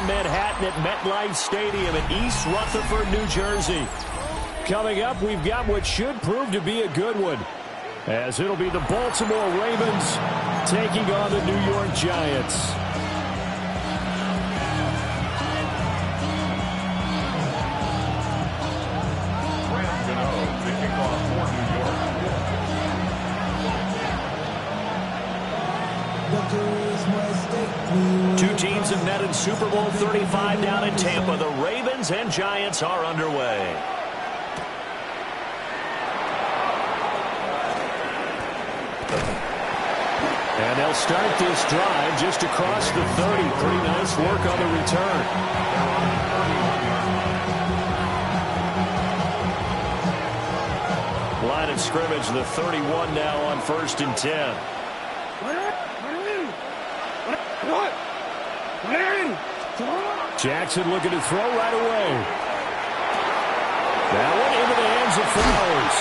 downtown Manhattan at MetLife Stadium in East Rutherford, New Jersey. Coming up, we've got what should prove to be a good one, as it'll be the Baltimore Ravens taking on the New York Giants. Two teams have met in Super Bowl 35 down in Tampa. The Ravens and Giants are underway. And they'll start this drive just across the 30. Pretty nice work on the return. Line of scrimmage, the 31 now on 1st and 10. Jackson looking to throw right away. That one into the hands of Flowers.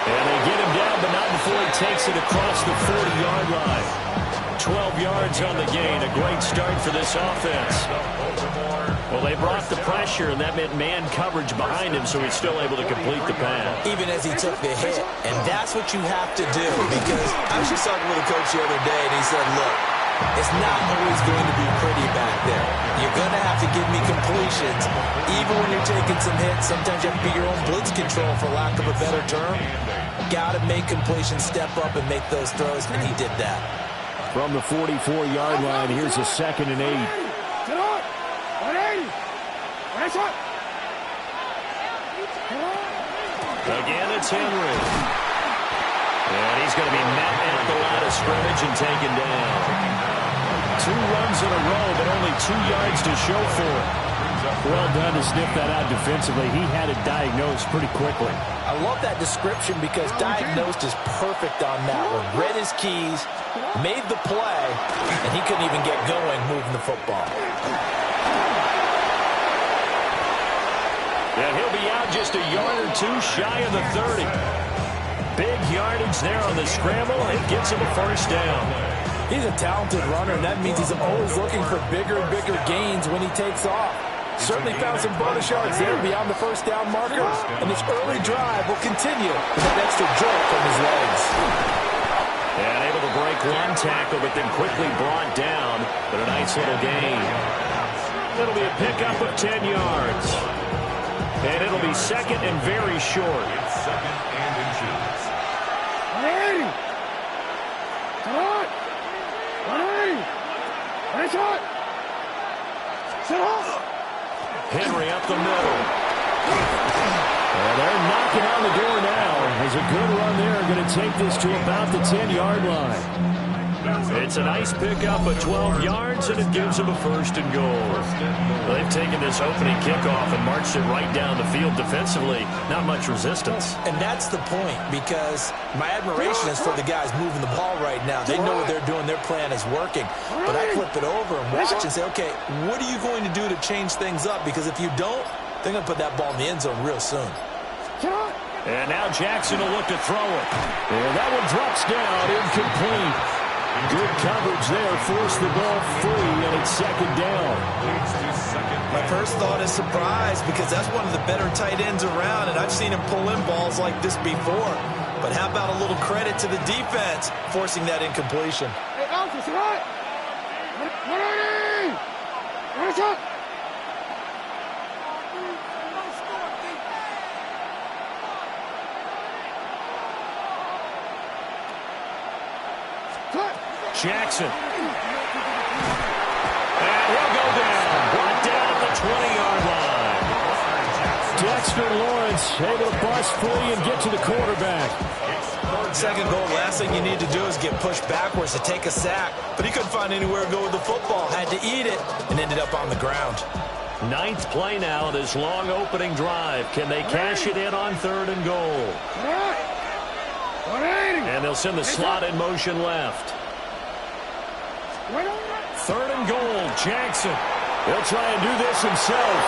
And they get him down, but not before he takes it across the 40-yard line. 12 yards on the gain. A great start for this offense. Well, they brought the pressure, and that meant man coverage behind him, so he's still able to complete the pass. Even as he took the hit. And that's what you have to do, because I was just talking with a coach the other day, and he said, look, it's not always going to be pretty back there. You're going to have to give me completions. Even when you're taking some hits, sometimes you have to be your own blitz control, for lack of a better term. Got to make completions, step up, and make those throws, and he did that. From the 44-yard line, here's a 2nd and 8. Again, it's Henry. And he's going to be met at the line of scrimmage and taken down. 2 runs in a row, but only 2 yards to show for it. Well done to sniff that out defensively. He had it diagnosed pretty quickly. I love that description, because diagnosed is perfect on that one. Read his keys, made the play, and he couldn't even get going moving the football. And he'll be out just a yard or 2 shy of the 30. Big yardage there on the scramble. It gets him a 1st down. He's a talented runner, and that means he's always looking for bigger and bigger gains when he takes off. Certainly found some bonus yards there beyond the 1st down marker, and this early drive will continue with that extra jolt from his legs. And able to break one tackle, but then quickly brought down, but a nice little gain. It'll be a pickup of 10 yards. And it'll be 2nd and very short. It's 2nd and inches. Henry up the middle. And they're knocking on the door now. There's a good run there. Going to take this to about the 10-yard line. It's a nice pickup of 12 yards, and it gives them a 1st and goal. They've taken this opening kickoff and marched it right down the field defensively. Not much resistance. And that's the point, because my admiration is for the guys moving the ball right now. They know what they're doing. Their plan is working. But I flip it over and watch and say, okay, what are you going to do to change things up? Because if you don't, they're going to put that ball in the end zone real soon. And now Jackson will look to throw it. And that one drops down, incomplete. Good coverage there, forced the ball free, and it's 2nd down. My first thought is surprise, because that's one of the better tight ends around, and I've seen him pull in balls like this before. But how about a little credit to the defense forcing that incompletion? Hey, Alpha, right. Jackson. And he'll go down. Brought down at the 20-yard line. Dexter Lawrence able to bust free and get to the quarterback. 2nd goal, last thing you need to do is get pushed backwards to take a sack. But he couldn't find anywhere to go with the football. Had to eat it and ended up on the ground. 9th play now, this long opening drive. Can they cash it in on 3rd and goal? And they'll send the slot in motion left. 3rd and goal, Jackson. He'll try and do this himself.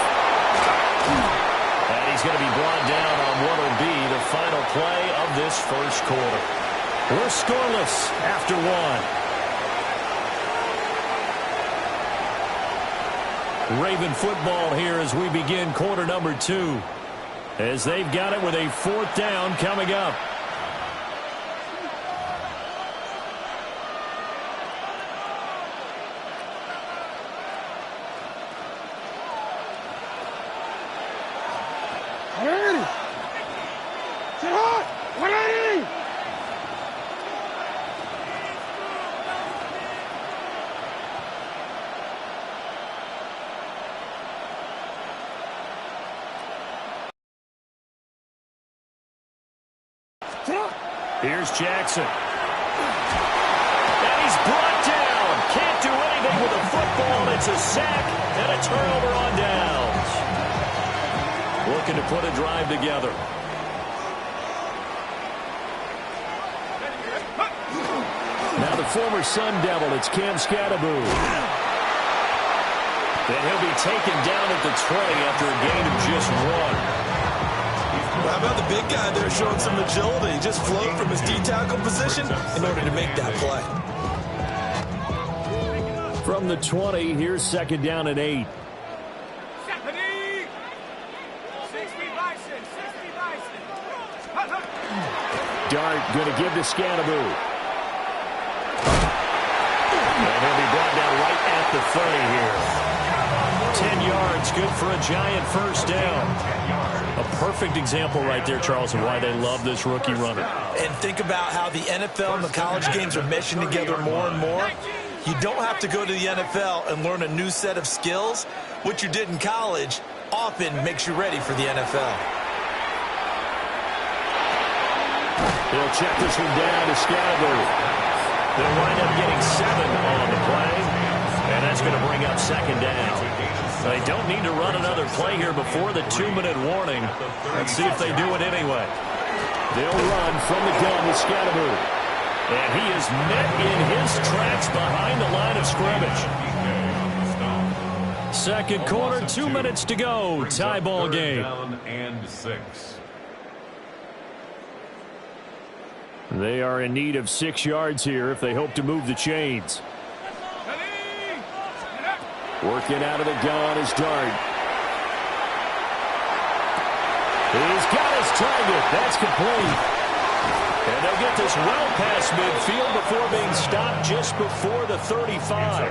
And he's going to be brought down on what will be the final play of this 1st quarter. We're scoreless after 1. Raven football here as we begin quarter number 2. As they've got it with a 4th down coming up. Here's Jackson. And he's brought down. Can't do anything with a football. It's a sack and a turnover on downs. Looking to put a drive together. Now the former Sun Devil, it's Cam Scatterboot. And he'll be taken down at the 20 after a gain of just 1. How about the big guy there showing some agility? He just floated from his D-tackle position in order to make that play. From the 20, here's 2nd down and 8. Dart going to give to Scatterboot. And he'll be brought down right at the 30 here. 10 yards, good for a giant first down. A perfect example right there, Charles, of why they love this rookie runner. And think about how the NFL and the college games are meshing together more and more. You don't have to go to the NFL and learn a new set of skills. What you did in college often makes you ready for the NFL. They'll check this one down to Scatterboot. They'll wind up getting 7 on the play, and that's going to bring up 2nd down. They don't need to run another play here before the 2-minute warning. Let's see if they do it anyway. They'll run from the gun with Scatterboot. And he is met in his tracks behind the line of scrimmage. 2nd quarter, 2 minutes to go. Tie ball game. Down and 6. They are in need of 6 yards here if they hope to move the chains. Working out of the gun is Dart. He's got his target. That's complete. And they'll get this well past midfield before being stopped just before the 35. A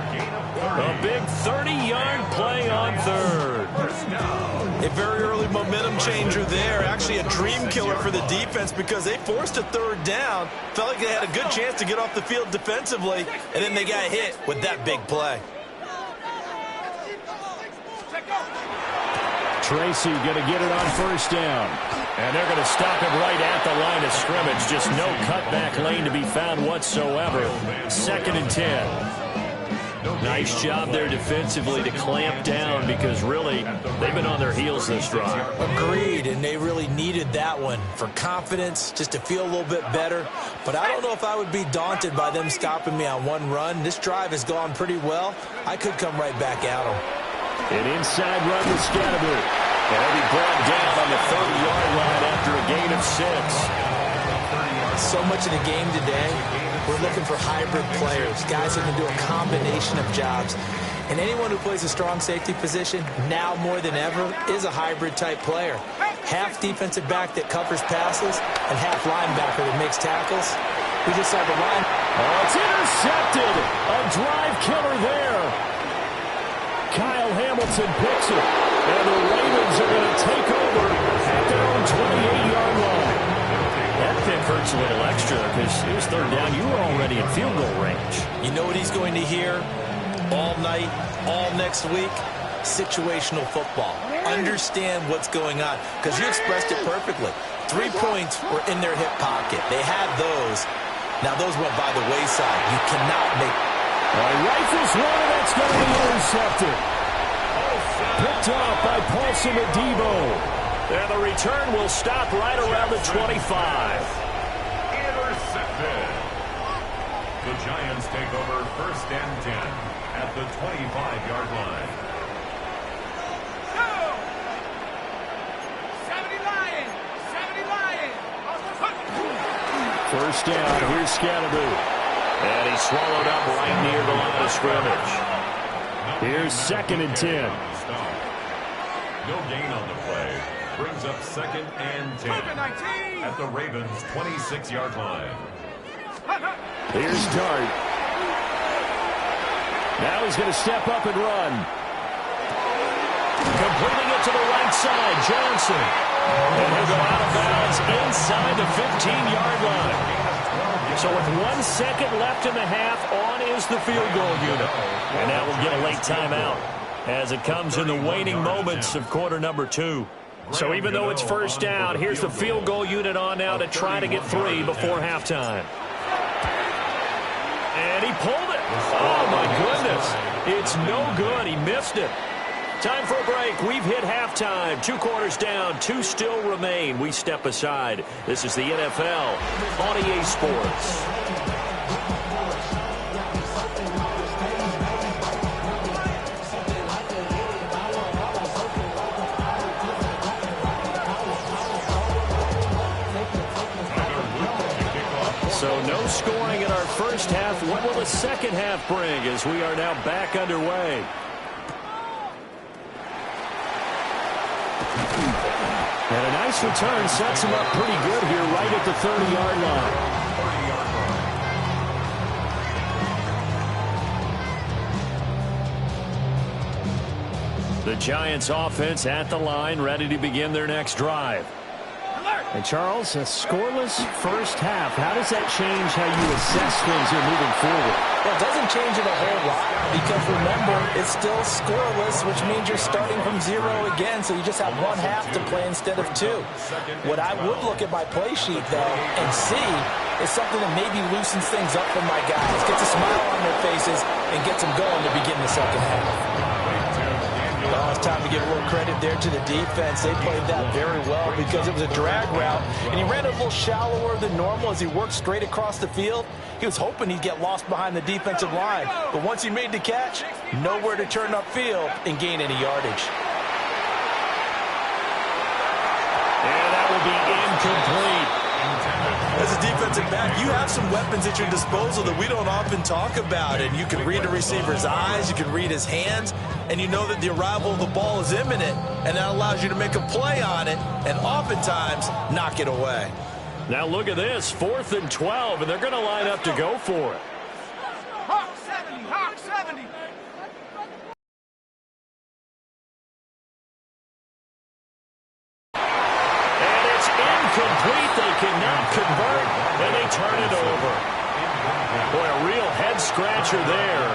big 30-yard play on 3rd. A very early momentum changer there. Actually a dream killer for the defense because they forced a 3rd down. Felt like they had a good chance to get off the field defensively, and then they got hit with that big play. Tracy going to get it on 1st down. And they're going to stop him right at the line of scrimmage. Just no cutback lane to be found whatsoever. 2nd and 10. Nice job there defensively to clamp down because really they've been on their heels this drive. Agreed, and they really needed that one for confidence, just to feel a little bit better. But I don't know if I would be daunted by them stopping me on one run. This drive has gone pretty well. I could come right back at them. An inside run with Scatterboot. And he'll be brought down on the 30-yard line after a gain of 6. So much of the game today, we're looking for hybrid players, guys who can do a combination of jobs. And anyone who plays a strong safety position, now more than ever, is a hybrid-type player. Half defensive back that covers passes and half linebacker that makes tackles. We just saw the line. Oh, it's intercepted. A drive killer there. Kyle Hamilton picks it. And the Ravens are going to take over at their own 28-yard line. That pick hurts a little extra because it was 3rd down. You were already in field goal range. You know what he's going to hear all night, all next week? Situational football. Understand what's going on because you expressed it perfectly. 3 points were in their hip pocket. They had those. Now those went by the wayside. You cannot make... Rifles one, and that's going to be intercepted. Picked off by Paulson Adebo. And the return will stop right around the 25. Intercepted. The Giants take over 1st and 10 at the 25-yard line. 1st down, here's Scatterboot. And he's swallowed up right near the line of scrimmage. Here's 2nd and 10. No gain on the play. Brings up 2nd and 10 at the Ravens' 26-yard line. Here's Dart. Now he's going to step up and run. Completing it to the right side, Johnson. And he'll go out of bounds inside the 15-yard line. So with 1 second left in the half, on is the field goal unit. And that will get a late timeout as it comes in the waning moments of quarter number 2. So even though it's first down, here's the field goal unit on now to try to get 3 before halftime. And he pulled it. Oh, my goodness. It's no good. He missed it. Time for a break. We've hit halftime. 2 quarters down. 2 still remain. We step aside. This is the NFL on EA Sports. So no scoring in our first half. What will the second half bring as we are now back underway? And a nice return sets him up pretty good here right at the 30-yard line. The Giants offense at the line, ready to begin their next drive. And Charles, a scoreless first half. How does that change how you assess things here moving forward? Well, it doesn't change it a whole lot because, remember, it's still scoreless, which means you're starting from 0 again, so you just have 1 half to play instead of 2. What I would look at my play sheet, though, and see is something that maybe loosens things up for my guys, gets a smile on their faces, and gets them going to begin the second half. Well, it's time to give a little credit there to the defense. They played that very well because it was a drag route, and he ran a little shallower than normal as he worked straight across the field. He was hoping he'd get lost behind the defensive line, but once he made the catch, nowhere to turn upfield and gain any yardage. And that will be incomplete. As a defensive back, you have some weapons at your disposal that we don't often talk about. And you can read the receiver's eyes, you can read his hands, and you know that the arrival of the ball is imminent. And that allows you to make a play on it and oftentimes knock it away. Now look at this, 4th and 12, and they're going to line up to go for it. Hawk 70, Hawk 70. Incomplete. They cannot convert, and they turn it over. Boy, a real head-scratcher there.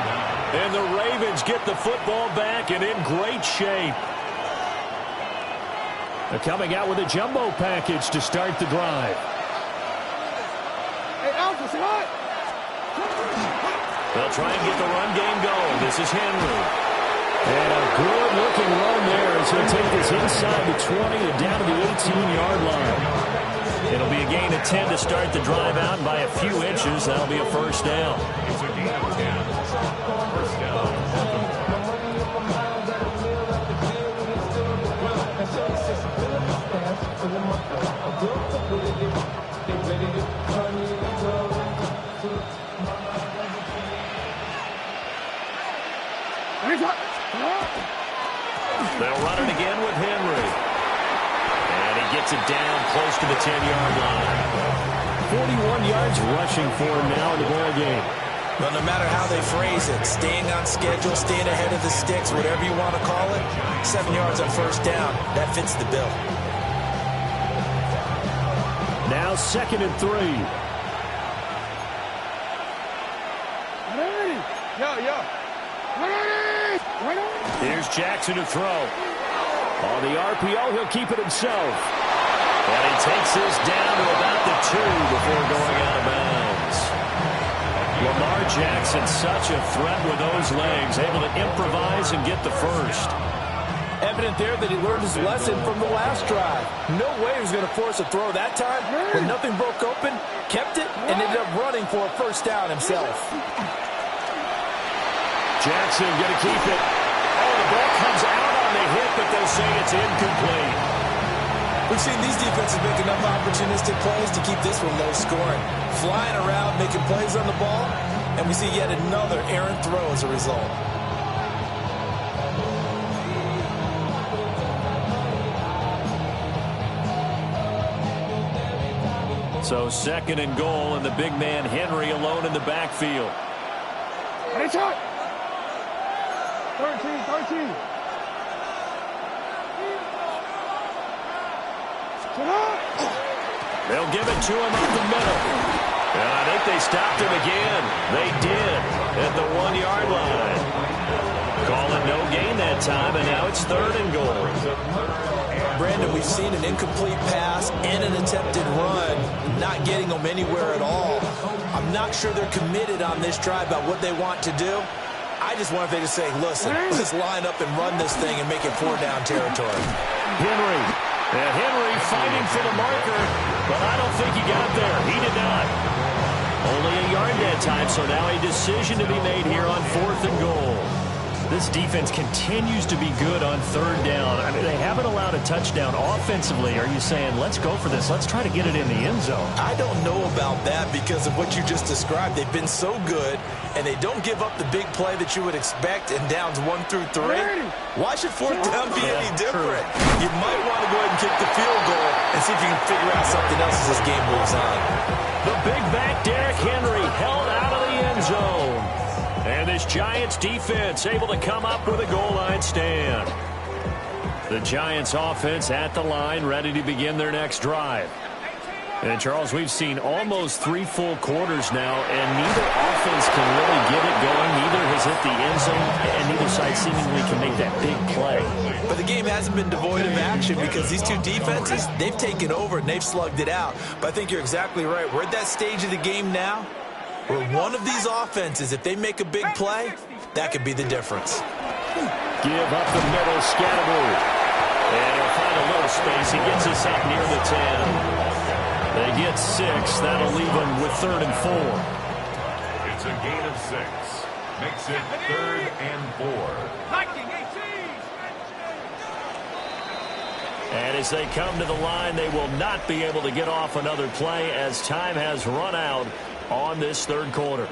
And the Ravens get the football back and in great shape. They're coming out with a jumbo package to start the drive. Hey, Alpha, what? They'll try and get the run game going. This is Henry. And a good-looking run there as he'll take this inside the 20 and down to the 18-yard line. It'll be a gain of 10 to start the drive out, and by a few inches, that'll be a first down. It's a gain of 10. First down. They'll run it again with Henry. And he gets it down close to the 10-yard line. 41 yards rushing for him now in the ball game. Well, no matter how they phrase it, staying on schedule, staying ahead of the sticks, whatever you want to call it, 7 yards on first down, that fits the bill. Now 2nd and 3. Here's Jackson to throw. On the RPO, he'll keep it himself. And he takes this down to about the 2 before going out of bounds. Lamar Jackson, such a threat with those legs, able to improvise and get the first. Evident there that he learned his lesson from the last drive. No way he was going to force a throw that time. When nothing broke open, kept it, and ended up running for a first down himself. Jackson going to keep it. Oh, the ball comes out on the hit, but they'll say it's incomplete. We've seen these defenses make enough opportunistic plays to keep this one low scoring. Flying around, making plays on the ball, and we see yet another errant throw as a result. So 2nd and goal, and the big man Henry alone in the backfield. It's hot. 13. They'll give it to him up the middle. And I think they stopped him again. They did at the 1-yard line. Call it no gain that time, and now it's 3rd and goal. Brandon, we've seen an incomplete pass and an attempted run, not getting them anywhere at all. I'm not sure they're committed on this drive about what they want to do. I just wonder if they just say, listen, let's line up and run this thing and make it 4-down territory. Henry. And Henry fighting for the marker, but I don't think he got there. He did not. Only a yard that time, so now a decision to be made here on 4th and goal. This defense continues to be good on 3rd down. I mean, they haven't allowed a touchdown offensively. Are you saying, let's go for this? Let's try to get it in the end zone. I don't know about that because of what you just described. They've been so good, and they don't give up the big play that you would expect in downs 1 through 3. Why should 4th down be any different? You might want to go ahead and kick the field goal and see if you can figure out something else as this game moves on. The big back Derrick Henry held out of the end zone. And this Giants defense able to come up with a goal line stand. The Giants offense at the line, ready to begin their next drive. And, Charles, we've seen almost 3 full quarters now, and neither offense can really get it going. Neither has hit the end zone, and neither side seemingly can make that big play. But the game hasn't been devoid of action because these two defenses, they've taken over and they've slugged it out. But I think you're exactly right. We're at that stage of the game now where one of these offenses, if they make a big play, that could be the difference. Give up the middle, Scatteroo. And he'll find a little space. He gets us up near the 10. They get 6. That'll leave them with 3rd and 4. It's a gain of 6. Makes it 3rd and 4. Viking 18. And as they come to the line, they will not be able to get off another play as time has run out on this 3rd quarter.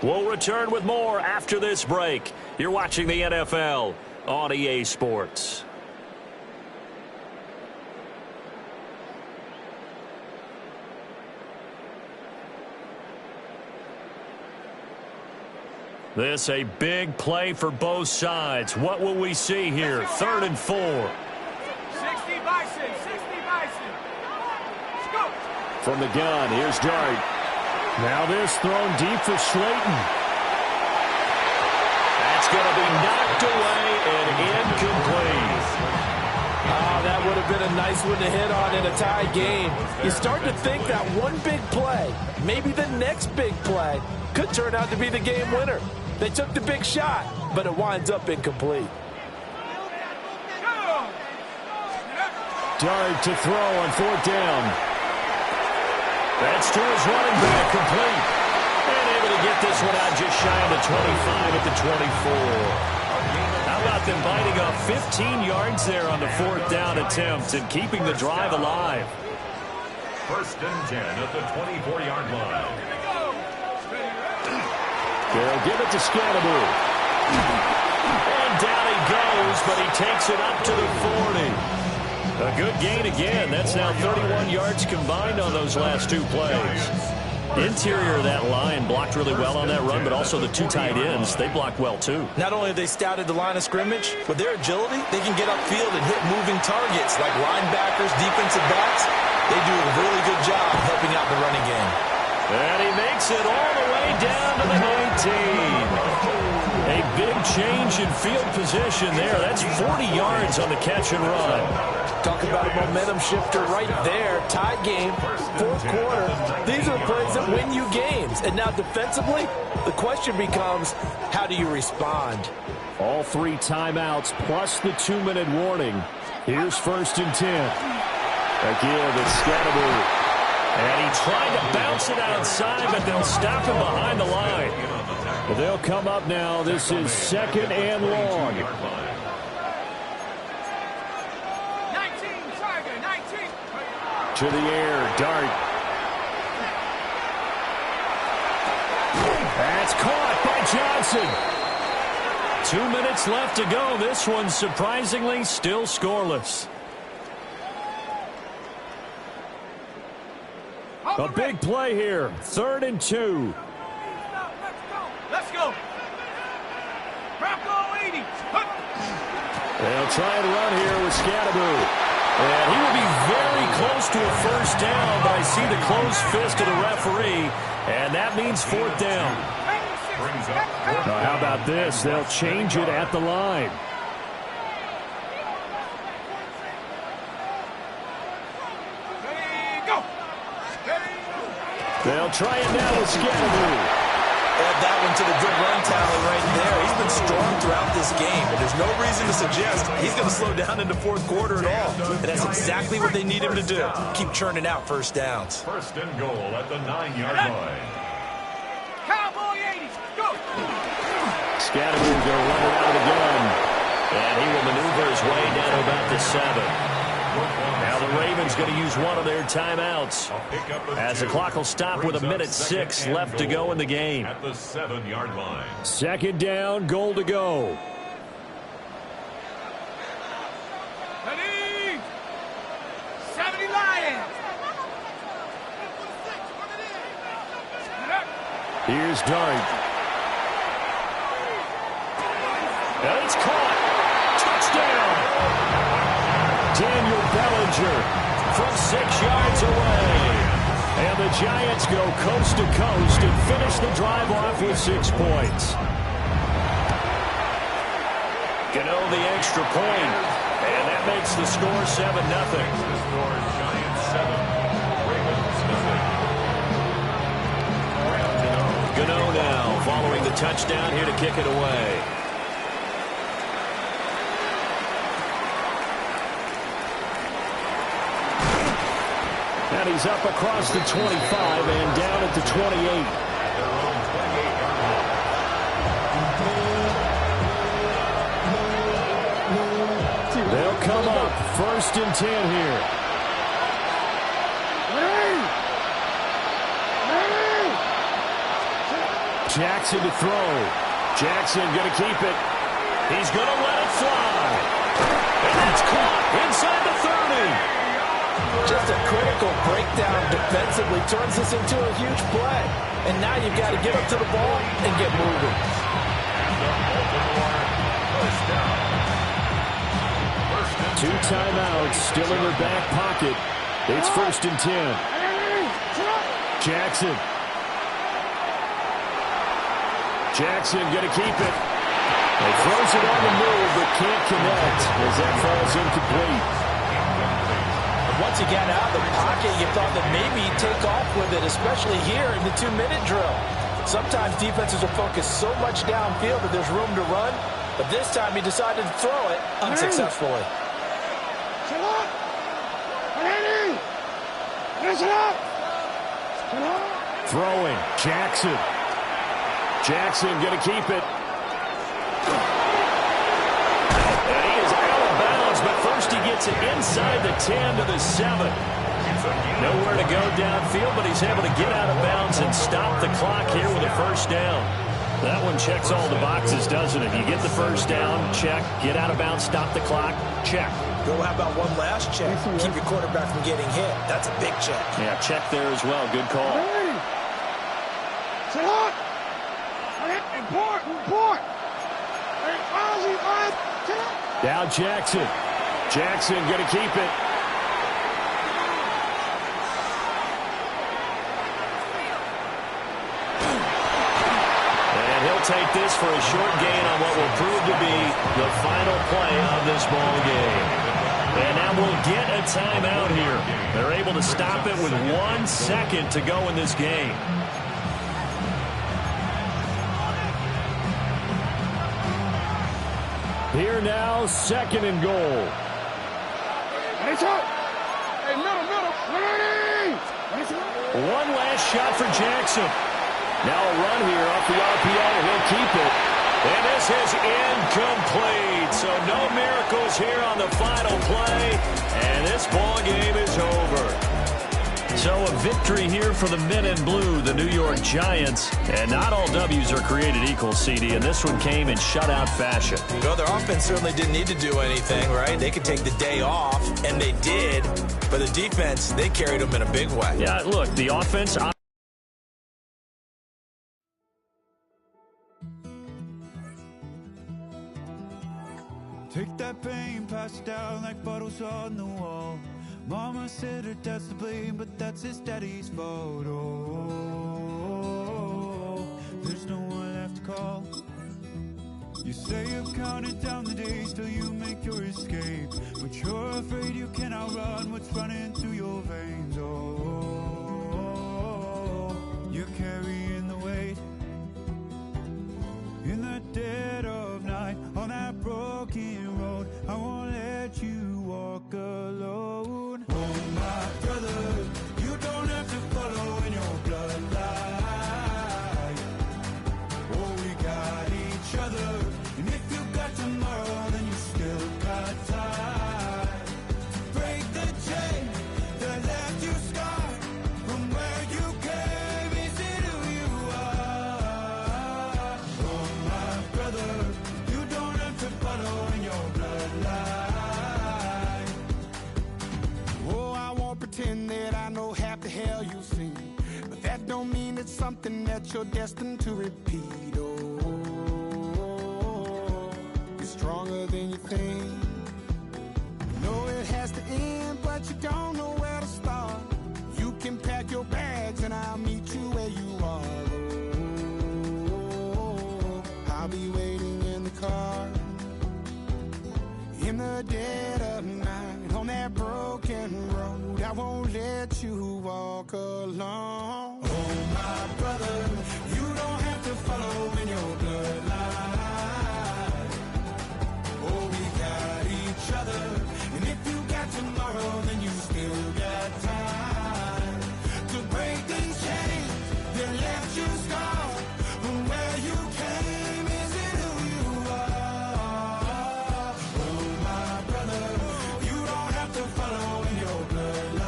We'll return with more after this break. You're watching the NFL on EA Sports. This a big play for both sides. What will we see here? 3rd and 4. 60 Bison. 60 Bison. Let's go. From the gun, here's Dart. Now this thrown deep for Slayton. That's going to be knocked away and incomplete. That would have been a nice one to hit on in a tie game. You start to think that one big play, maybe the next big play, could turn out to be the game winner. They took the big shot, but it winds up incomplete. Dart to throw on 4th down. That's to his running back, complete. And able to get this one out just shy of the 25 at the 24. How about them biting off 15 yards there on the 4th down attempt and keeping the drive alive? 1st and 10 at the 24-yard line. They'll give it to Scatteroo. And down he goes, but he takes it up to the 40. A good gain again. That's now 31 yards combined on those last 2 plays. Interior of that line blocked really well on that run, but also the 2 tight ends, they blocked well too. Not only have they scouted the line of scrimmage, with their agility, they can get upfield and hit moving targets like linebackers, defensive backs. They do a really good job helping out the running game. And he makes it all the way down to the 19. A big change in field position there. That's 40 yards on the catch and run. Talk about a momentum shifter right there. Tie game, 4th quarter. These are the plays that win you games. And now defensively, the question becomes, how do you respond? All 3 timeouts plus the 2-minute warning. Here's 1st and 10. Again, it's Scatteroo. And he tried to bounce it outside, but they'll stop him behind the line. But they'll come up now. This is 2nd and long. 19, Tiger, 19. To the air, Dart. That's caught by Johnson. 2 minutes left to go. This one surprisingly still scoreless. A big play here. 3rd and 2. Let's go. Bronco 80. They'll try and run here with Scatteroo. And he will be very close to a first down, but I see the closed fist of the referee, and that means 4th down. Now, how about this? They'll change it at the line. They'll try it now with Scatteroo. Add that one to the good run talent right there. He's been strong throughout this game, and there's no reason to suggest he's going to slow down in the 4th quarter at all. And that's exactly what they need him to do. Keep churning out first downs. 1st and goal at the 9-yard line. Cowboy 80s, go! Scatteroo going to run it out of the gun. And he will maneuver his way down to about the 7. Now the Ravens going to use one of their timeouts as the clock will stop with 1:06 left to go in the game. At the 7-yard line. 2nd down, goal to go. Ready? 70 Lions. Here's Dart. And it's caught. Touchdown. Daniel Bellinger from 6 yards away. And the Giants go coast to coast and finish the drive off with 6 points. Gano the extra point, and that makes the score 7-0. The score is Giants 7, Ravens 6. Gano now following the touchdown here to kick it away. And he's up across the 25 and down at the 28. They'll come up 1st and 10 here. Jackson to throw. Jackson going to keep it. He's going to let it fly. And that's caught inside the 30. Just a critical breakdown defensively turns this into a huge play. And now you've got to get up to the ball and get moving. Two timeouts still in their back pocket. It's 1st and 10. Jackson. Jackson going to keep it. He throws it on the move but can't connect as that falls incomplete. Once he got out of the pocket, you thought that maybe he'd take off with it, especially here in the 2-minute drill. Sometimes defenses will focus so much downfield that there's room to run, but this time he decided to throw it unsuccessfully. Throwing, Jackson. Jackson going to keep it. And he is out of bounds, but first he gets it inside the 10 to the 7. Nowhere to go downfield, but he's able to get out of bounds and stop the clock here with a first down. That one checks all the boxes, doesn't it? You get the first down, check. Get out of bounds, stop the clock, check. Go, how about one last check? Keep your quarterback from getting hit. That's a big check. Yeah, check there as well. Good call. Now Jackson. Jackson going to keep it. And he'll take this for a short gain on what will prove to be the final play of this ball game. And now we'll get a timeout here. They're able to stop it with 1 second to go in this game. Here now, 2nd and goal. One last shot for Jackson. Now a run here off the RPO. He'll keep it. And this is incomplete. So no miracles here on the final play. And this ball game is over. So a victory here for the men in blue, the New York Giants. And not all W's are created equal, CD, and this one came in shutout fashion. Well, their offense certainly didn't need to do anything, right? They could take the day off, and they did. But the defense, they carried them in a big way. Yeah, look, the offense... Take that pain, pass it down like bottles on the wall. Mama said her dad's to blame, but that's his daddy's fault. Oh, there's no one left to call. You say you've counted down the days till you make your escape, but you're afraid you can outrun what's running through your veins. Oh, you're carrying the weight in the dead of night on that broken road. I won't let you walk alone. Oh, my brother, you don't have to follow in your bloodline. Oh, we got each other, and if you got tomorrow, then you still got time. Break the chain that left you scarred from where you came. Is it who you are? Oh, my brother, you don't have to follow in your bloodline. Oh, I won't pretend that I know half the hell you've seen, but that don't mean it's something that you're destined to repeat. Oh, you're stronger than you think. You know it has to end, but you don't know where to start. You can pack your bags and I'll meet you where you are. Oh, I'll be waiting in the car in the dead of night on that broken road. I won't let you walk alone. Oh, my brother, you don't have to follow in your bloodline. Oh, we got each other, and if you got tomorrow, then you still got time to break these chains that left you scarred from where you came. Is it who you are? Oh, my brother, you don't have to follow in your bloodline.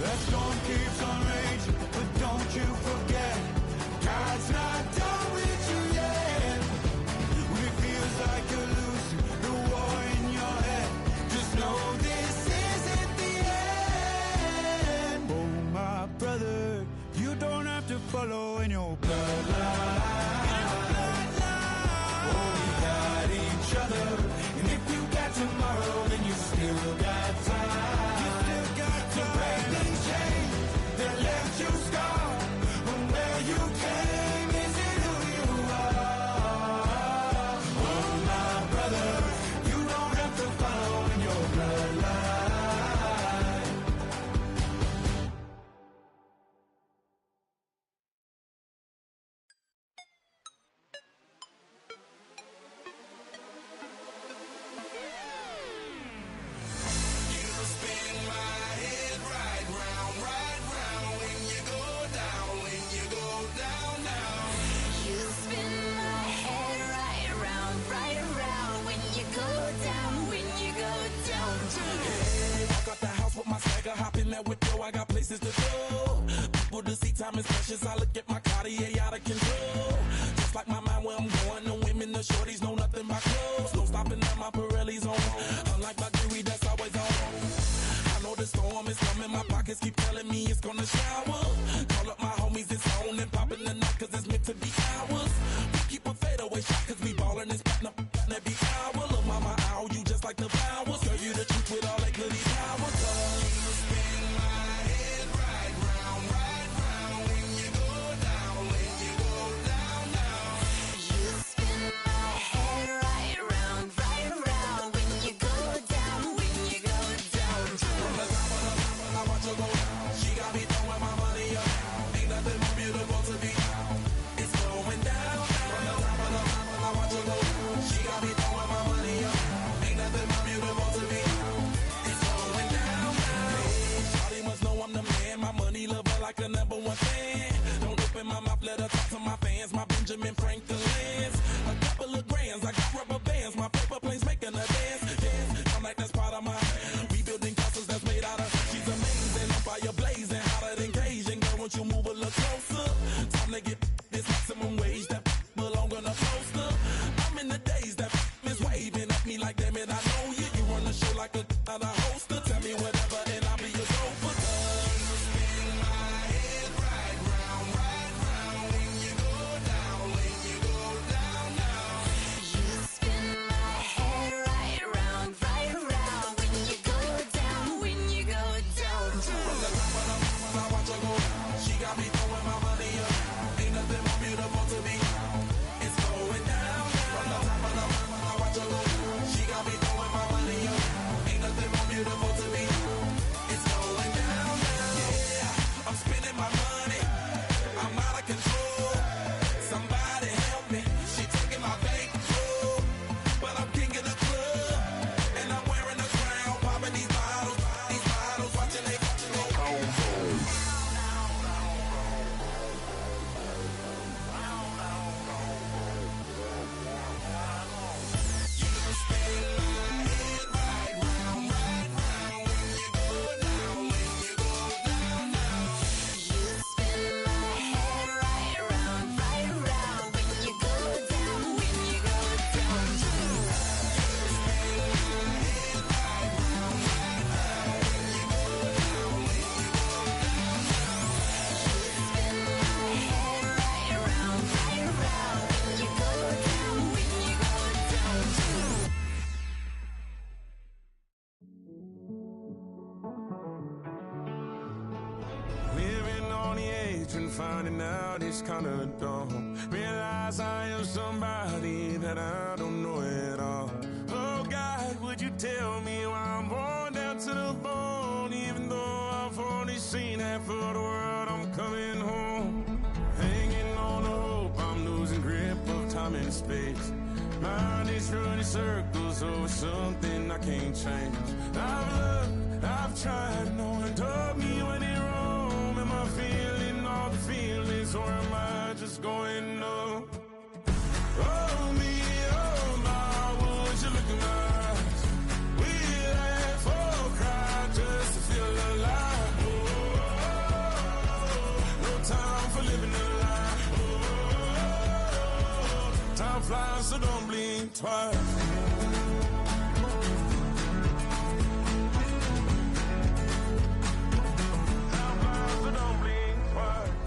That storm keeps on raging, but don't you forget, God's not done with you yet. When it feels like you're losing the war in your head, just know this isn't the end. Oh, my brother, you don't have to follow in your bloodline. Oh, we got each other, and if you got tomorrow, then you still got time. You still got to break these chains that left you scarred from where you came. Is it who you are? Oh, my brother, you don't have to follow in your bloodline. You spin my head right round, right around. When you go down, when you go down. Walk out the house with my swagger, hop in that window, I got places to go. People to see, time is precious, I look at my Cartier out of control. Just like my mind where I'm going, the women, the shorties know nothing but clothes. No stopping at my Pirelli's on, unlike my jewelry that's always on. I know the storm is coming, my pockets keep telling me it's gonna shower. Call up my homies, it's on and popping the night cause it's meant to be ours. We keep a fadeaway shot cause we ballin' and spittin' up every hour. Lil' mama, ow, you just like the flowers. Girl, you the truth with all that goody power. You spin my head right round when you go down, when you go down, down. You spin my head right round, right around. When you go down, when you go down. From the top of the top, I watch her go down. She got me throwing my money up. Ain't nothing more beautiful to be finding out it's kinda dumb. Realize I am somebody that I don't know at all. Oh God, would you tell me why I'm born down to the bone? Even though I've only seen half of the world, I'm coming home. Hanging on the hope, I'm losing grip of time and space. Mind is running circles over something I can't change. I've looked, I've tried, no one told me when it wrong. Am I feeling all the feelings, or am I just going up? Oh me, oh my, would you look in my eyes? We laugh or cry just to feel alive. Oh, no time for living a lie. Oh, time flies, so don't blink twice.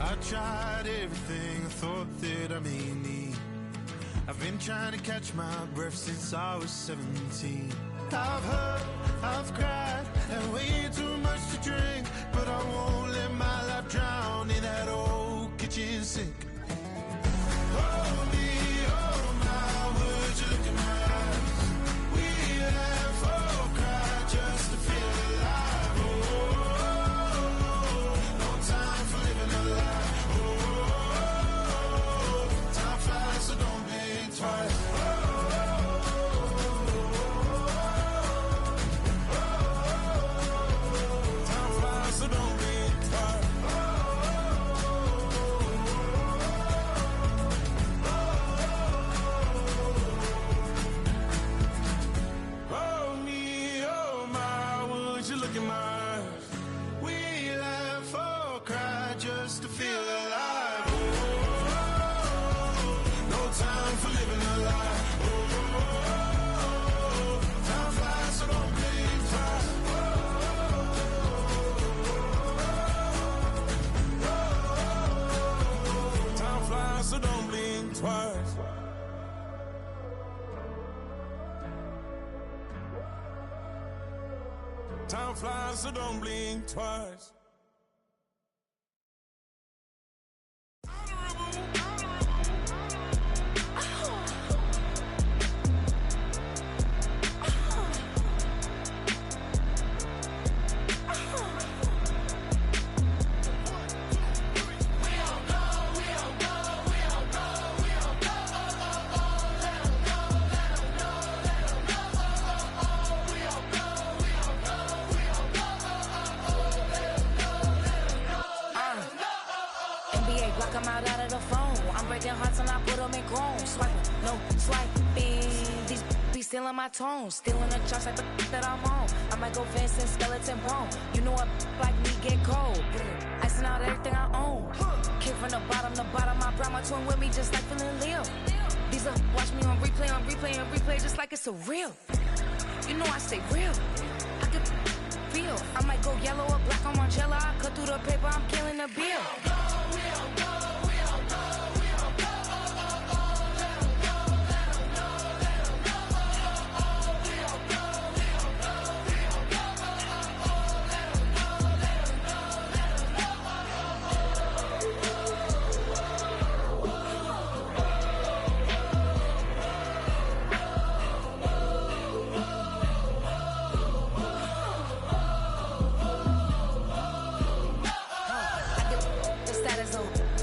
I tried everything I thought that I may need. I've been trying to catch my breath since I was 17. I've hurt, I've cried, and way too much to drink, but I won't let my life drown in that old kitchen sink. Oh me, oh my, would you look in my eyes? We laugh or cry just to feel alive. Oh, no time for living a lie. Time flies, so don't blink twice. Time flies, so don't blink twice. Oh me, oh my, would you look in my eyes? We laugh or cry just to feel alive. No time for living a lie. Time flies, so don't blink twice. Time flies, so don't blink twice. Time flies, so don't blink twice. Block 'em out of the phone. I'm breaking hearts and I put 'em in chrome. Swiping, no swiping. These be stealing my tones, stealing the chops like the that I'm on. I might go Vince and skeleton bone. You know what like me get cold. Icing out everything I own. Kick from the bottom to bottom. I brought my twin with me just like feeling Leo. These are watch me on replay, just like it's a real. You know I stay real. I can feel. I might go yellow or black on Margiela. I cut through the paper, I'm killing the bill.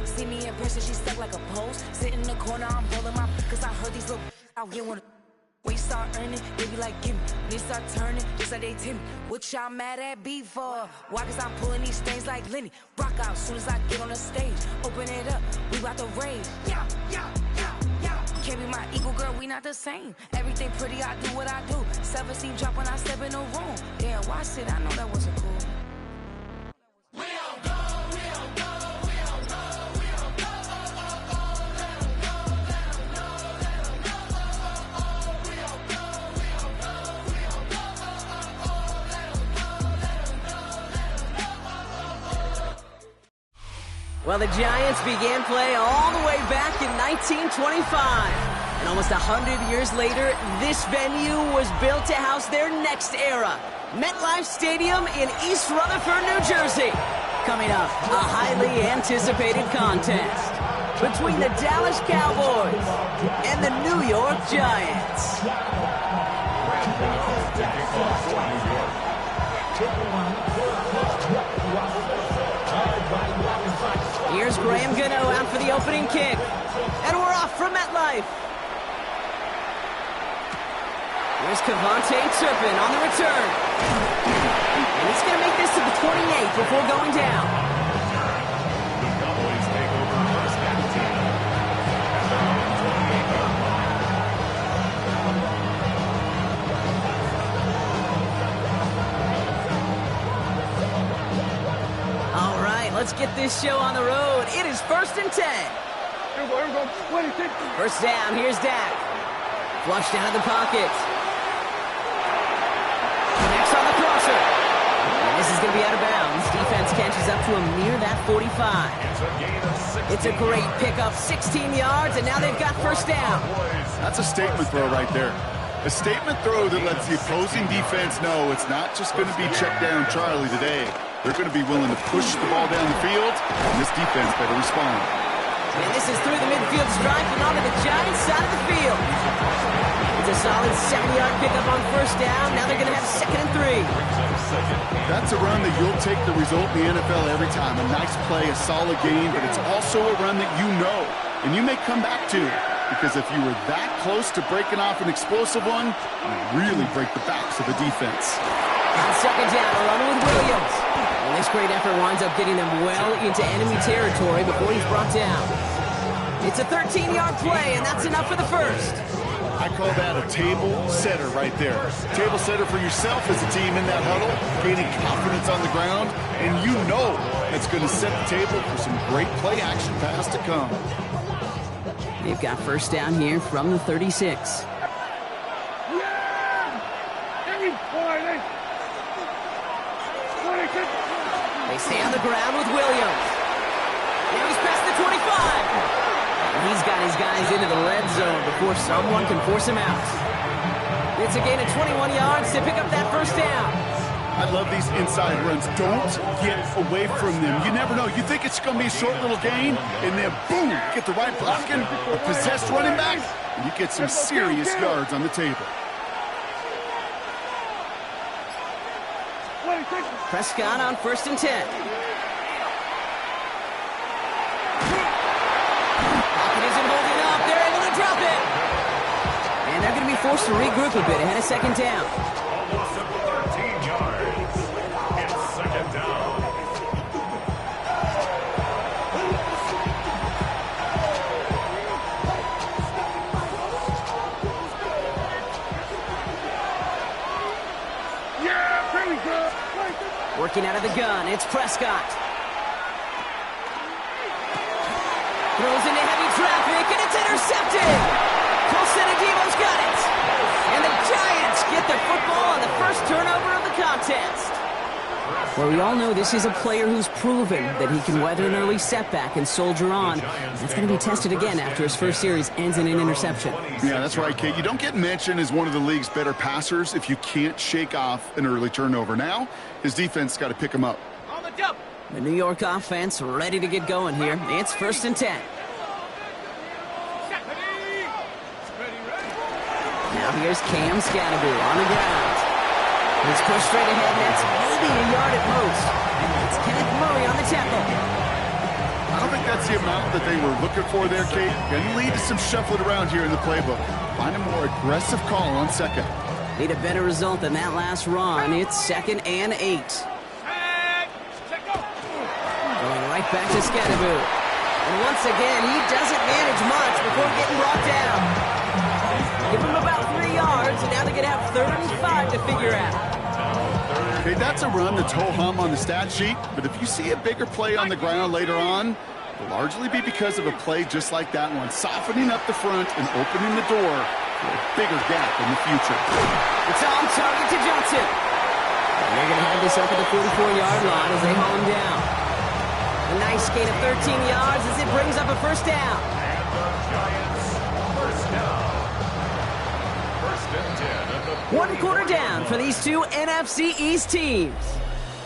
See me in person, she stuck like a post. Sit in the corner, I'm rolling my cause I heard these little out here wanna. When you start earning, they be like, gimme. When you start turning, just like they Timmy. What y'all mad at me for? Why? Cause I'm pulling these strings like Lenny. Rock out soon as I get on the stage. Open it up, we bout to rage. Yeah. Can't be my equal, girl, we not the same. Everything pretty, I do what I do. Self-esteem drop when I step in the room. Damn, watch it, I know that wasn't cool. Well, the Giants began play all the way back in 1925. And almost 100 years later, this venue was built to house their next era. MetLife Stadium in East Rutherford, New Jersey. Coming up, a highly anticipated contest between the Dallas Cowboys and the New York Giants. Here's Graham Gano out for the opening kick. And we're off from MetLife. Here's Kevontae Turpin on the return. And he's going to make this to the 28 before going down. The Cowboys take over first and 10. All right, let's get this show on the road. It is 1st and 10. First down, here's Dak. Flushed out of the pocket. Connects on the crosser. And this is going to be out of bounds. Defense catches up to him near that 45. It's a great pickup, 16 yards, and now they've got first down. That's a statement throw right there. A statement throw that lets the opposing defense know it's not just going to be check down Charlie today. They're going to be willing to push the ball down the field, and this defense better respond. And this is through the midfield stripe and onto the Giants side of the field. It's a solid 7-yard pickup on first down. Now they're going to have 2nd and 3. That's a run that you'll take the result in the NFL every time. A nice play, a solid game, but it's also a run that you know, and you may come back to. Because if you were that close to breaking off an explosive one, you really break the backs of the defense. On second down, a run with Williams. And this great effort winds up getting them well into enemy territory before he's brought down. It's a 13-yard play, and that's enough for the first. I call that a table setter right there. Table setter for yourself as a team in that huddle, gaining confidence on the ground, and you know that's going to set the table for some great play action pass to come. They've got first down here from the 36. They stay on the ground with Williams. Now he's past the 25. And he's got his guys into the red zone before someone can force him out. It's a gain of 21 yards to pick up that first down. I love these inside runs. Don't get away from them. You never know. You think it's going to be a short little gain, and then boom, get the right blocking, a possessed running back, and you get some serious yards on the table. Prescott on 1st and 10. Pocket isn't holding up. They're able to drop it. And they're going to be forced to regroup a bit ahead of second down. Almost at the 13 yards. It's second down. Working out of the gun, it's Prescott. Throws into heavy traffic, and it's intercepted. Colson-Adibo's got it. And the Giants get the football on the first turnover of the contest. Well, we all know this is a player who's proven that he can weather an early setback and soldier on. That's going to be tested again after his first series ends in an interception. Yeah, that's right, Kate. You don't get mentioned as one of the league's better passers if you can't shake off an early turnover. Now, his defense got to pick him up. On the jump. The New York offense ready to get going here. It's 1st and 10. Now here's Cam Scatterby on the ground. He's pushed straight ahead, and that's maybe a yard at most. It's Kenneth Murray on the tackle. I don't think that's the amount that they were looking for there, Kate. Going to lead to some shuffling around here in the playbook. Find a more aggressive call on second. Need a better result than that last run. It's 2nd and 8. Going right back to Scatterby. And once again, he doesn't manage much before getting brought down. Give him about 3 yards, and now they're going to have 3rd and 5 to figure out. Okay, that's a run that's ho-hum on the stat sheet, but if you see a bigger play on the ground later on, it'll largely be because of a play just like that one, softening up the front and opening the door for a bigger gap in the future. It's on target to Johnson. And they're going to have this up at the 44-yard line as they haul him down. A nice gain of 13 yards as it brings up a first down. First and 10 at the 1 quarter down for these two NFC East teams.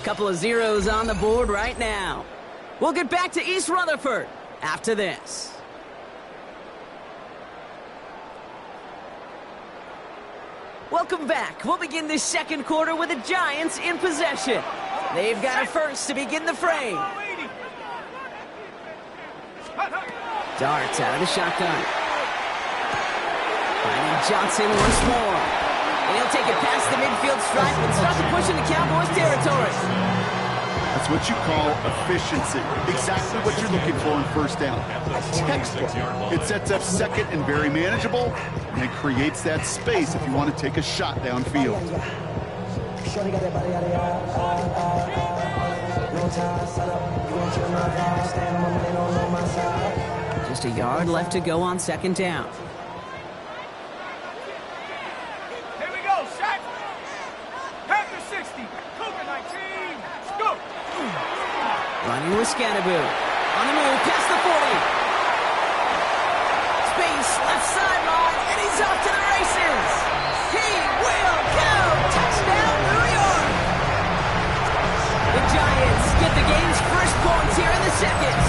Couple of zeros on the board right now. We'll get back to East Rutherford after this. Welcome back. We'll begin this second quarter with the Giants in possession. They've got a first to begin the frame. Darts out of the shotgun. Finding Johnson once more. And he'll take it past the midfield stripe and start to push into Cowboys territory. That's what you call efficiency. Exactly what you're looking for in first down. Textbook. It sets up second and very manageable, and it creates that space if you want to take a shot downfield. Just a yard left to go on second down. Here we go, Shaq. Panther 60, Cougar 19. Let's go. Running with Scannaboo. On the move, past the 40. Space, left sideline, and he's off to the races. He will go. Touchdown, New York. The Giants get the game's first points here in the second.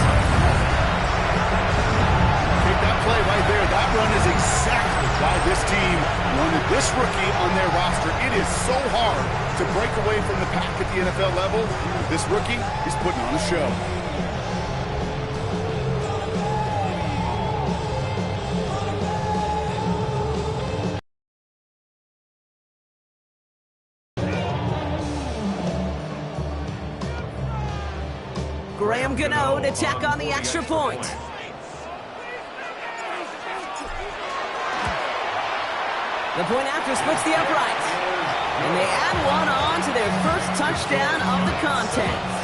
Take that play right there. That run is exactly why this team wanted this rookie on their roster. It is so hard to break away from the pack at the NFL level. This rookie is putting on a show. Graham Gano to tack on the extra point. The point after splits the upright. And they add one on to their first touchdown of the contest.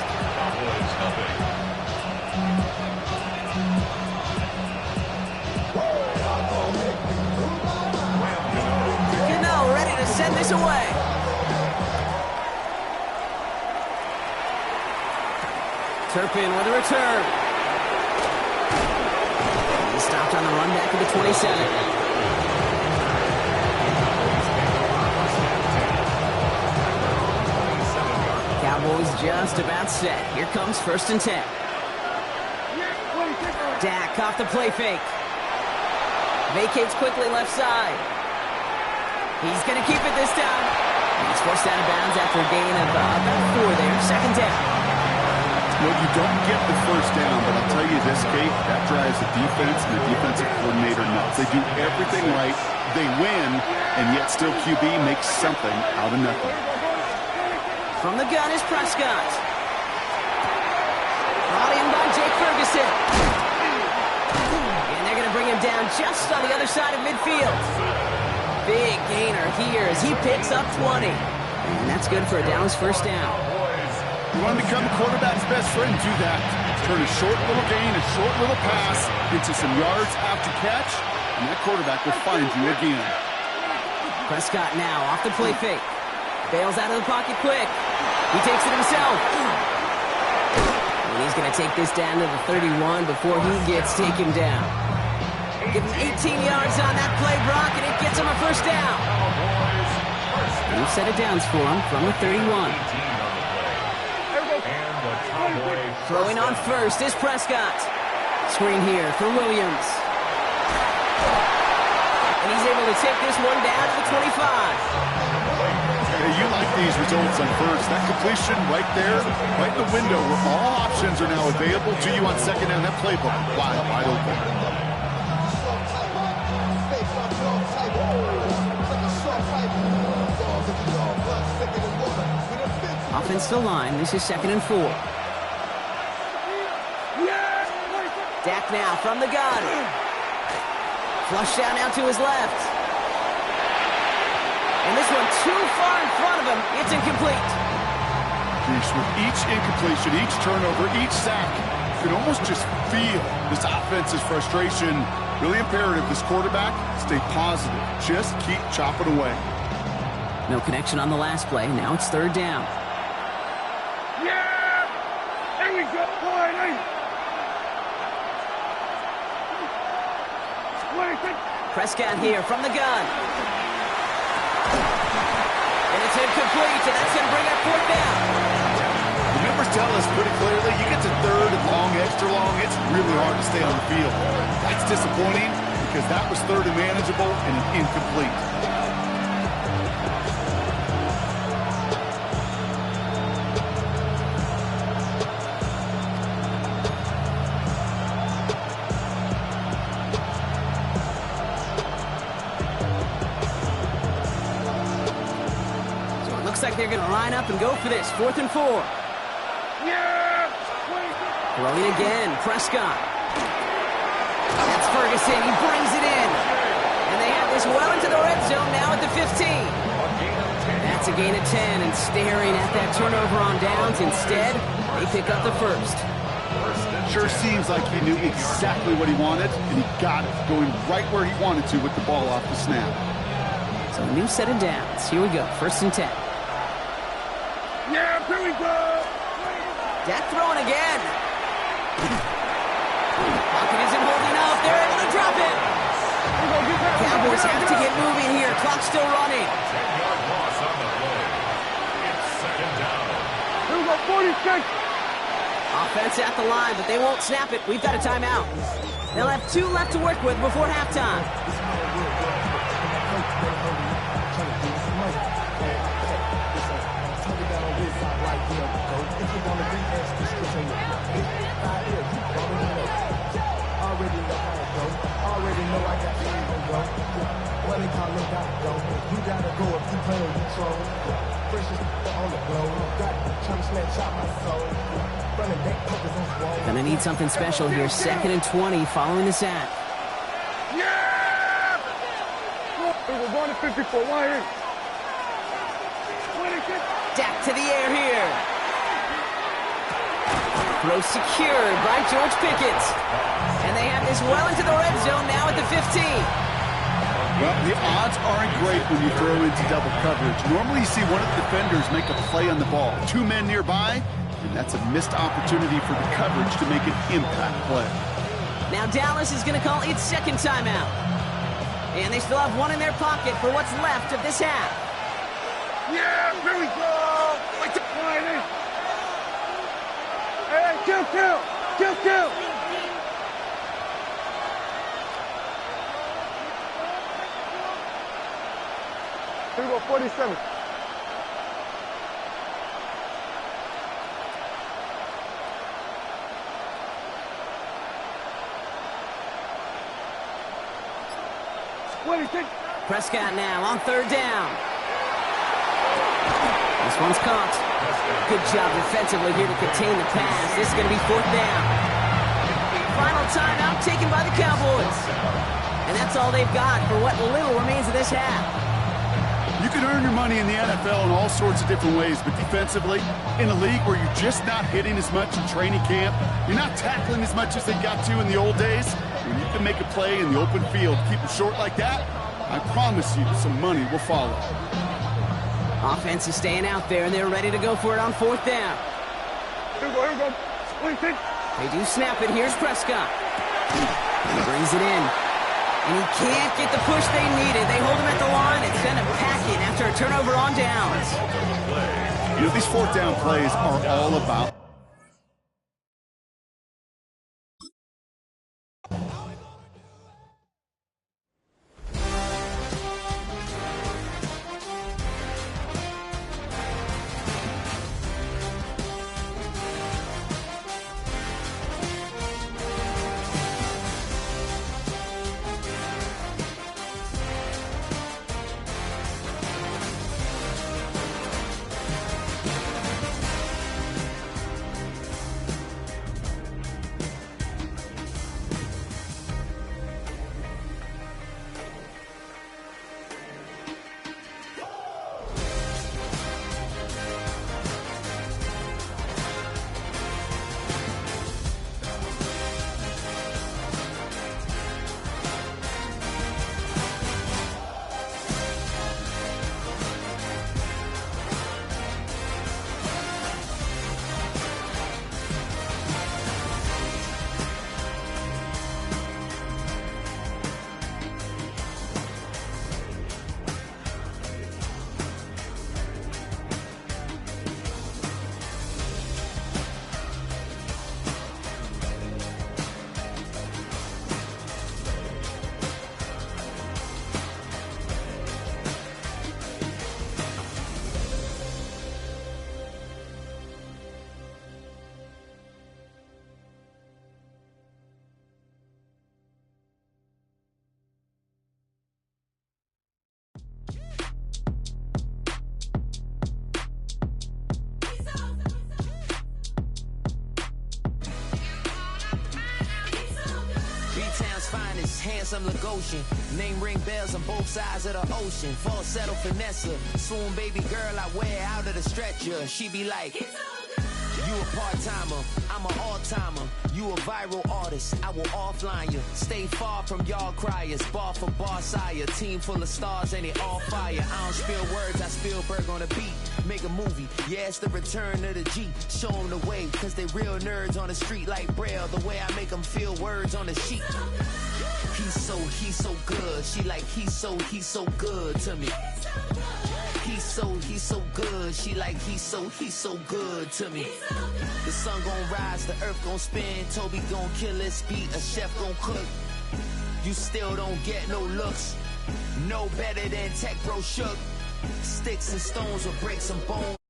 Gano ready to send this away. Turpin with a return. He stopped on the run back at the 27. Cowboys just about set. Here comes 1st and 10. Dak off the play fake. Vacates quickly left side. He's going to keep it this time. He's forced out of bounds after a gain of about 4 there. Second down. Well, you don't get the first down, but I'll tell you this, Kate, that drives the defense and the defensive coordinator nuts. They do everything right, they win, and yet still QB makes something out of nothing. From the gun is Prescott. Brought in by Jake Ferguson. And they're going to bring him down just on the other side of midfield. Big gainer here as he picks up 20. And that's good for a Dallas first down. You want to become a quarterback's best friend, do that. Turn a short little gain, a short little pass into some yards after catch, and that quarterback will find you again. Prescott now off the play fake. Bails out of the pocket quick. He takes it himself. And he's going to take this down to the 31 before he gets taken down. Give him 18 yards on that play, Brock, and it gets him a first down. New set of downs for him from the 31. Throwing on first is Prescott. Screen here for Williams. And he's able to take this one down to the 25. Hey, you like these results on first. That completion right there, right in the window where all options are now available to you on second down. That playbook wide open. Offensive line, this is 2nd and 4. Dak now from the gun. Flush down now to his left. And this one too far in front of him. It's incomplete. Bruce, with each incompletion, each turnover, each sack, you can almost just feel this offense's frustration. Really imperative, this quarterback, stay positive. Just keep chopping away. No connection on the last play. Now it's 3rd down. Yeah! There we go, boy! Prescott here from the gun. And it's incomplete, and that's going to bring up 4th down. tell us pretty clearly, you get to third and long, extra long, it's really hard to stay on the field. That's disappointing because that was third and manageable and an incomplete. Looks like they're going to line up and go for this. 4th and 4. Throwing again. Prescott. That's Ferguson. He brings it in. And they have this well into the red zone now at the 15. That's a gain of 10. And staring at that turnover on downs. Instead, they pick up the first. Sure seems like he knew exactly what he wanted, and he got it, going right where he wanted to with the ball off the snap. So a new set of downs. Here we go. 1st and 10. Yeah, here we go. Dak throwing again. Pocket isn't holding up. They're able to drop it. Cowboys have to get moving here. Clock's still running. 10-yard loss on the play. It's 2nd down. Here we go, 46. Offense at the line, but they won't snap it. We've got a timeout. They'll have 2 left to work with before halftime. Gonna need something special here. 2nd and 20 following the sack. Yeah! We're going to 54. Why here? Dak to the air here. Throw secured by George Pickett. And they have this well into the red zone now at the 15. Well, the odds aren't great when you throw into double coverage. Normally you see one of the defenders make a play on the ball. 2 men nearby, and that's a missed opportunity for the coverage to make an impact play. Now Dallas is going to call its 2nd timeout. And they still have 1 in their pocket for what's left of this half. Yeah, here we go. Hey, kill. Here we go, 47. Prescott now on 3rd down. This one's caught. Good job defensively here to contain the pass. This is going to be 4th down. Final timeout taken by the Cowboys. And that's all they've got for what little remains of this half. You can earn your money in the NFL in all sorts of different ways, but defensively, in a league where you're just not hitting as much in training camp, you're not tackling as much as they got to in the old days, when you can make a play in the open field, keep it short like that, I promise you some money will follow. Offense is staying out there, and they're ready to go for it on 4th down. Here we go. They do snap it. Here's Prescott. He brings it in. And he can't get the push they needed. They hold him at the line and send him packing after a turnover on downs. You know, these 4th down plays are all about guess I'm Lagosian. Name ring bells on both sides of the ocean. Falsetto finesse, swoon baby girl I wear out of the stretcher. She be like, you a part-timer, I'm an all-timer. You a viral artist, I will offline you. Stay far from y'all criers, bar for bar sire. Team full of stars and it all fire. I don't spill words, I Spielberg on the beat. Make a movie, yeah, it's the return of the G. Show them the way, cause they real nerds on the street like Braille. The way I make them feel words on the sheet. He's so good. She like, he's so good to me. He's so good. She like, he's so good to me. The sun gon' rise, the earth gon' spin. Toby gon' kill this beat, a chef gon' cook. You still don't get no looks. No better than Tech Bro Shook. Sticks and stones will break some bones.